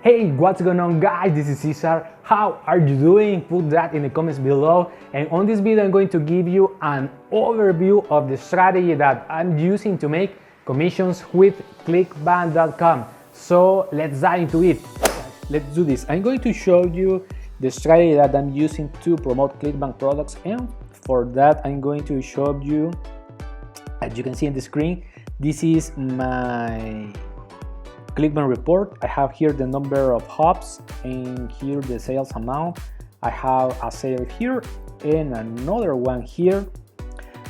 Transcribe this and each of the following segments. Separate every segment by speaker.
Speaker 1: Hey, what's going on guys? This is Cesar. How are you doing? Put that in the comments below. And on this video, I'm going to give you an overview of the strategy that I'm using to make commissions with Clickbank.com. So let's dive into it. Let's do this. I'm going to show you the strategy that I'm using to promote Clickbank products. And for that, I'm going to show you, as you can see on the screen, this is my Clickbank report. I have here the number of hops and here the sales amount. I have a sale here and another one here.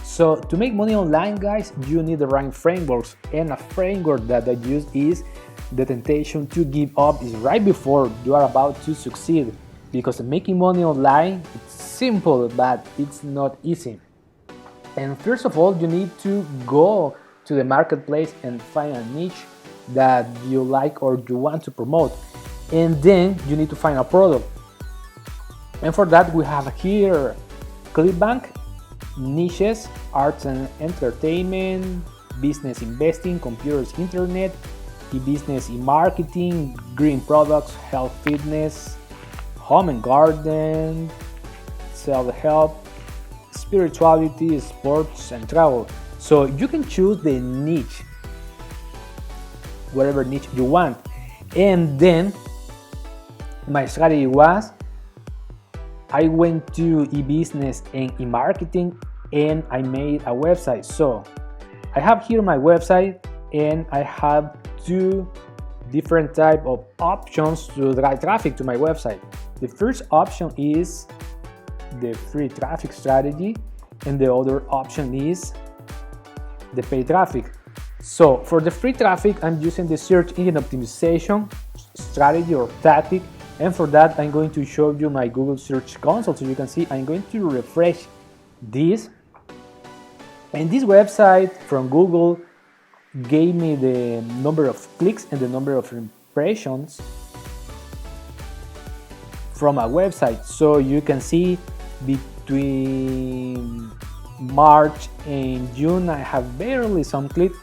Speaker 1: So to make money online, guys, you need the right frameworks, and a framework that I use is the temptation to give up is right before you are about to succeed, because making money online, it's simple but it's not easy. And first of all, you need to go to the marketplace and find a niche that you like or you want to promote, and then you need to find a product. And for that, we have here Clickbank, niches, arts and entertainment, business investing, computers, internet, e-business, e-marketing, green products, health, fitness, home and garden, self-help, spirituality, sports and travel. So you can choose the niche, whatever niche you want. And then my strategy was, I went to e-business and e-marketing and I made a website. So I have here my website and I have two different type of options to drive traffic to my website. The first option is the free traffic strategy, and the other option is the paid traffic. So for the free traffic, I'm using the search engine optimization strategy or tactic, and for that I'm going to show you my Google Search Console. So you can see I'm going to refresh this, and this website from Google gave me the number of clicks and the number of impressions from a website. So you can see between March and June I have barely some clicks,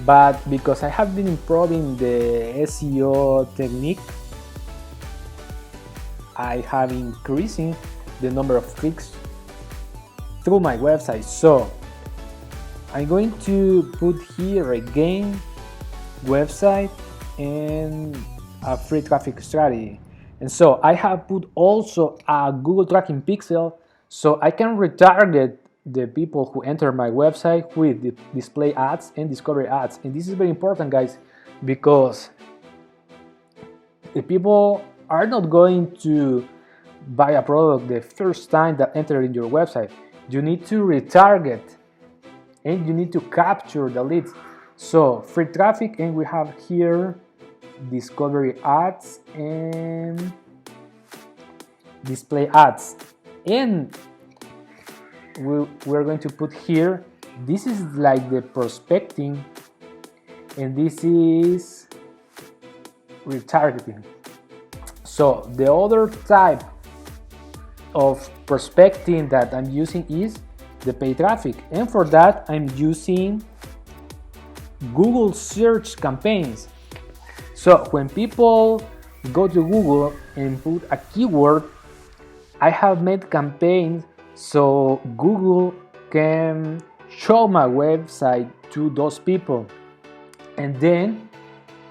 Speaker 1: but because I have been improving the SEO technique, I have increasing the number of clicks through my website. So I'm going to put here again website and a free traffic strategy. And so I have put also a Google tracking pixel, so I can retarget the people who enter my website with the display ads and discovery ads. And this is very important, guys, because the people are not going to buy a product the first time that enter in your website. You need to retarget and you need to capture the leads. So free traffic, and we have here discovery ads and display ads. And we're going to put here, this is like the prospecting and this is retargeting. So the other type of prospecting that I'm using is the paid traffic, and for that I'm using Google search campaigns. So when people go to Google and put a keyword, I have made campaigns so Google can show my website to those people, and then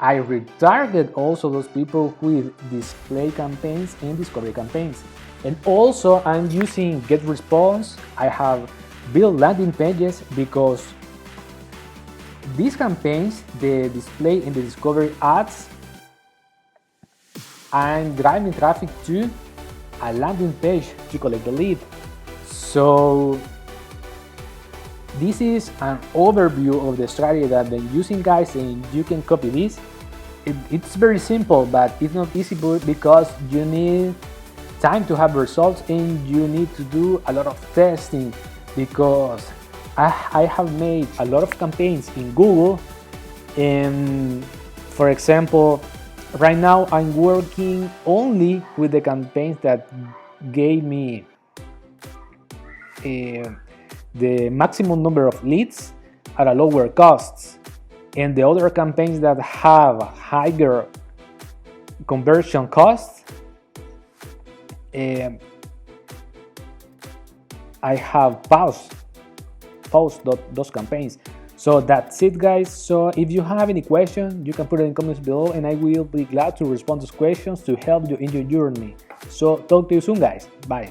Speaker 1: I retarget also those people with display campaigns and discovery campaigns. And also I'm using get response. I have built landing pages because these campaigns, the display and the discovery ads, I'm driving traffic to a landing page to collect the lead. So this is an overview of the strategy that I'm using, guys, and you can copy this. It's very simple, but it's not easy because you need time to have results and you need to do a lot of testing, because I have made a lot of campaigns in Google. And for example, right now I'm working only with the campaigns that gave me the maximum number of leads at a lower cost, and the other campaigns that have higher conversion costs. I have paused those campaigns. So that's it, guys. So if you have any questions, you can put it in the comments below, and I will be glad to respond to questions to help you in your journey. So talk to you soon, guys. Bye.